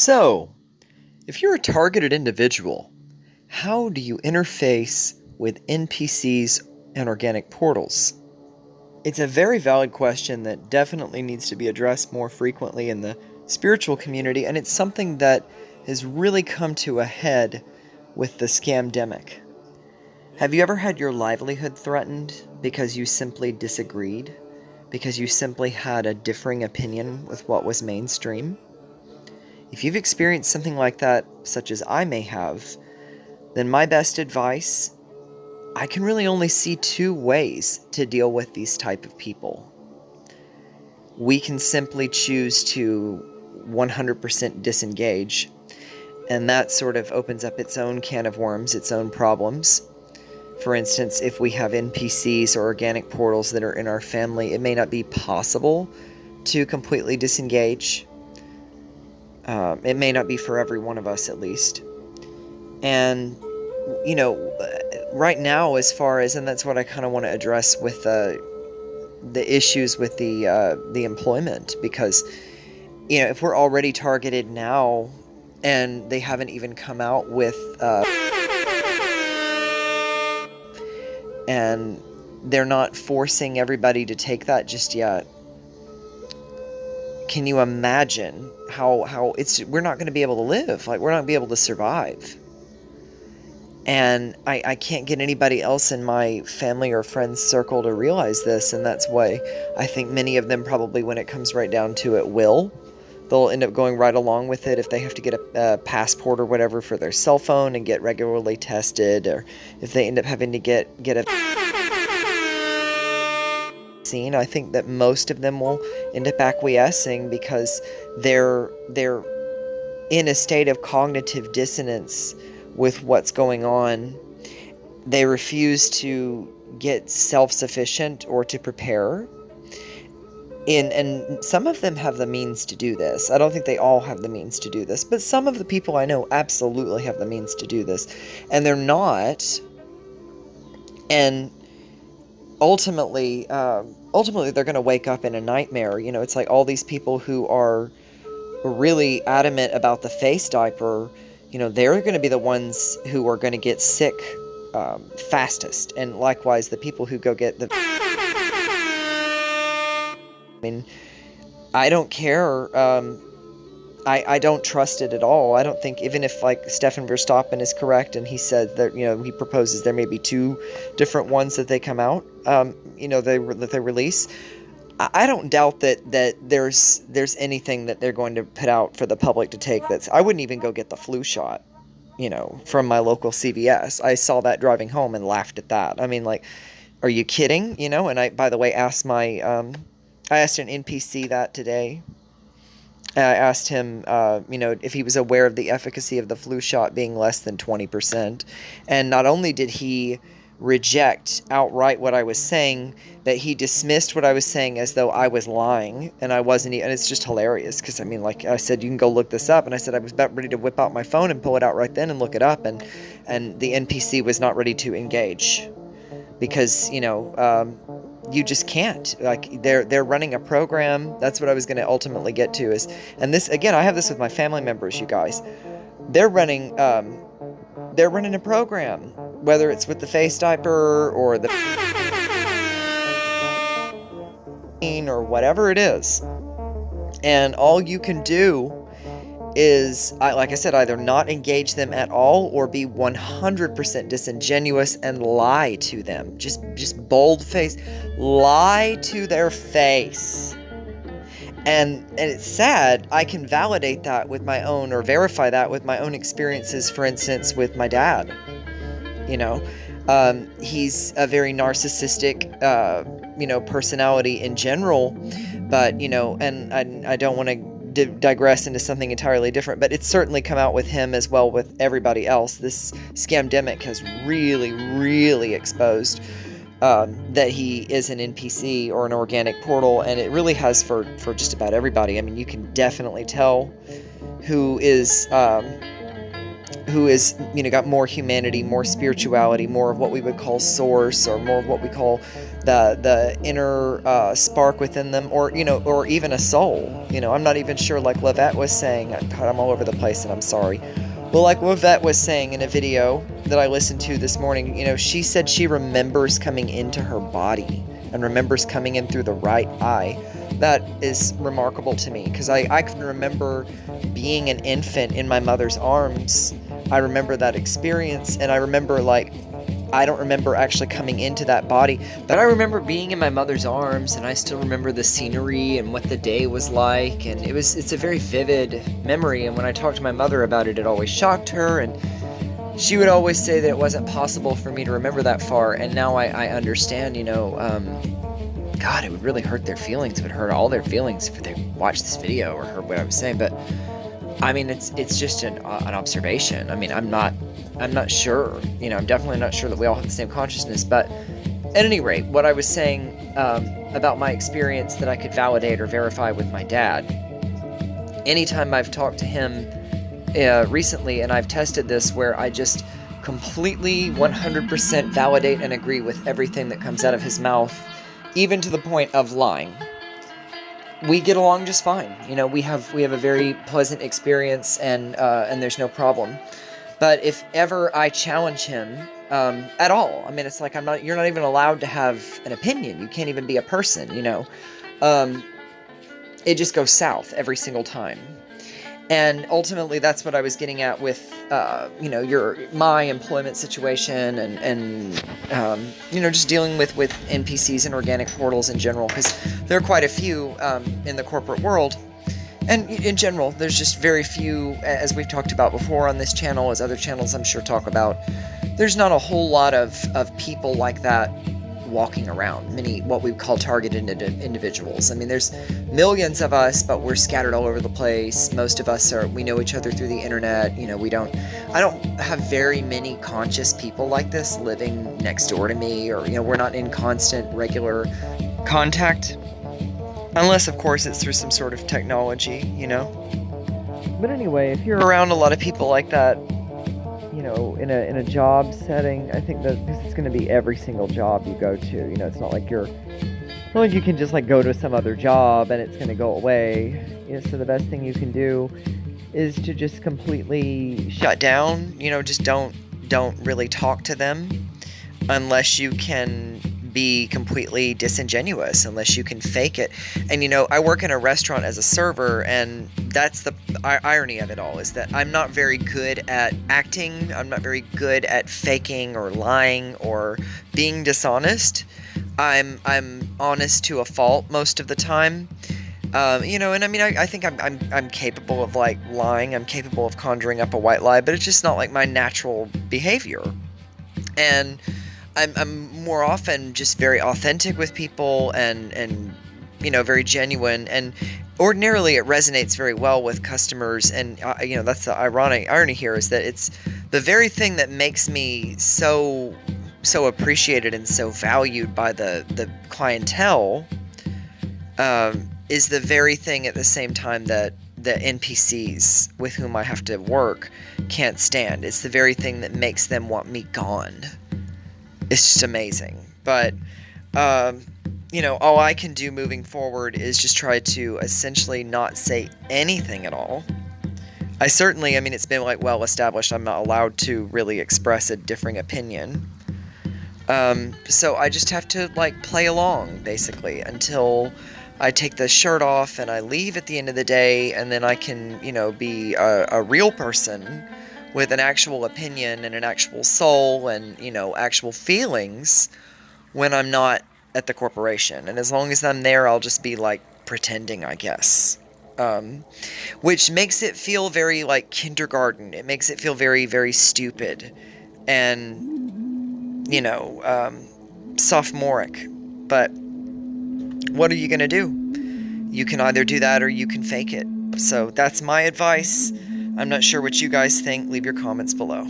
So, if you're a targeted individual, how do you interface with NPCs and organic portals? It's a very valid question that definitely needs to be addressed more frequently in the spiritual community, and it's something that has really come to a head with the scamdemic. Have you ever had your livelihood threatened because you simply disagreed? Because you simply had a differing opinion with what was mainstream? If you've experienced something like that, such as I may have, then my best advice, I can really only see two ways to deal with these type of people. We can simply choose to 100% disengage, and that sort of opens up its own can of worms, its own problems. For instance, if we have NPCs or organic portals that are in our family, it may not be possible to completely disengage. It may not be for every one of us, at least. And, right now, as far as, and that's what I kind of want to address with the issues with the employment, because, if we're already targeted now, and they haven't even come out with, and they're not forcing everybody to take that just yet. Can you imagine how we're not going to be able to live, like we're not going to be able to survive. And I can't get anybody else in my family or friends circle to realize this, and that's why I think many of them probably, when it comes right down to it, they'll end up going right along with it if they have to get a passport or whatever for their cell phone and get regularly tested, or if they end up having to get a vaccine. I think that most of them will end up acquiescing because they're in a state of cognitive dissonance with what's going on. They refuse to get self-sufficient or to prepare. And some of them have the means to do this. I don't think they all have the means to do this, but some of the people I know absolutely have the means to do this, and they're not. And ultimately they're going to wake up in a nightmare. It's like all these people who are really adamant about the face diaper, they're going to be the ones who are going to get sick fastest. And likewise, the people who go get the... I don't care. I don't trust it at all. I don't think, even if like Stefan Verstappen is correct and he said that, he proposes there may be two different ones that they come out, that they release. I don't doubt that there's anything that they're going to put out for the public to take. I wouldn't even go get the flu shot, from my local CVS. I saw that driving home and laughed at that. I mean, like, are you kidding? And I, by the way, asked I asked an NPC that today. I asked him, if he was aware of the efficacy of the flu shot being less than 20%. And not only did he reject outright what I was saying, but he dismissed what I was saying as though I was lying, and I wasn't. And it's just hilarious because, like I said, you can go look this up. And I said I was about ready to whip out my phone and pull it out right then and look it up. And the NPC was not ready to engage because, you just can't. Like, they're running a program. That's what I was going to ultimately get to is, and this, again, I have this with my family members, you guys. They're running a program, whether it's with the face diaper or the or whatever it is. And all you can do is, like I said, either not engage them at all or be 100% disingenuous and lie to them. Just bold-faced lie to their face. And it's sad. I can validate that with my own, or verify that with my own experiences, for instance, with my dad. He's a very narcissistic, personality in general, but, and I don't want to digress into something entirely different, but it's certainly come out with him as well with everybody else. This scamdemic has really, really exposed that he is an NPC or an organic portal, and it really has for just about everybody. I mean, you can definitely tell who is who is, got more humanity, more spirituality, more of what we would call source, or more of what we call the inner spark within them, or or even a soul. I'm not even sure, like Lavette was saying. God, I'm all over the place, and I'm sorry. Well, like Lavette was saying in a video that I listened to this morning, she said she remembers coming into her body and remembers coming in through the right eye. That is remarkable to me, because I can remember being an infant in my mother's arms. I remember that experience, and I remember, like, I don't remember actually coming into that body, but I remember being in my mother's arms, and I still remember the scenery and what the day was like, and it's a very vivid memory. And when I talked to my mother about it, it always shocked her, and she would always say that it wasn't possible for me to remember that far. And now I understand, God, it would really hurt their feelings. It would hurt all their feelings if they watched this video or heard what I was saying. But I mean, it's just an observation. I mean, I'm not sure. I'm definitely not sure that we all have the same consciousness. But at any rate, what I was saying about my experience that I could validate or verify with my dad. Anytime I've talked to him recently, and I've tested this, where I just completely 100% validate and agree with everything that comes out of his mouth, even to the point of lying. We get along just fine. We have a very pleasant experience, and there's no problem. But if ever I challenge him at all, I mean, it's like you're not even allowed to have an opinion. You can't even be a person. It just goes south every single time. And ultimately, that's what I was getting at with, my employment situation, and just dealing with NPCs and organic portals in general, because there are quite a few in the corporate world. And in general, there's just very few, as we've talked about before on this channel, as other channels I'm sure talk about. There's not a whole lot of people like that walking around, many what we call targeted individuals. I mean, there's millions of us, but we're scattered all over the place. Most of us we know each other through the internet. I don't have very many conscious people like this living next door to me, or, we're not in constant, regular contact. Unless, of course, it's through some sort of technology, But anyway, if you're around a lot of people like that, in a job setting, I think that this is going to be every single job you go to. It's not like you can just, like, go to some other job and it's going to go away. So the best thing you can do is to just completely shut down. Just don't really talk to them unless you can be completely disingenuous, unless you can fake it. And I work in a restaurant as a server, and that's the irony of it all, is that I'm not very good at acting. I'm not very good at faking or lying or being dishonest. I'm honest to a fault most of the time. And I mean, I think I'm capable of, like, lying. I'm capable of conjuring up a white lie, but it's just not, like, my natural behavior. And I'm more often just very authentic with people, and very genuine, and ordinarily it resonates very well with customers. And that's the irony here, is that it's the very thing that makes me so appreciated and so valued by the clientele, is the very thing at the same time that the NPCs with whom I have to work can't stand. It's the very thing that makes them want me gone. It's just amazing. But, all I can do moving forward is just try to essentially not say anything at all. It's been, like, well established I'm not allowed to really express a differing opinion. So I just have to, like, play along, basically, until I take the shirt off and I leave at the end of the day, and then I can, be a real person with an actual opinion and an actual soul and, actual feelings when I'm not at the corporation. And as long as I'm there, I'll just be, like, pretending, I guess. Which makes it feel very, like, kindergarten. It makes it feel very, very stupid and, sophomoric. But what are you gonna do? You can either do that or you can fake it. So that's my advice. I'm not sure what you guys think. Leave your comments below.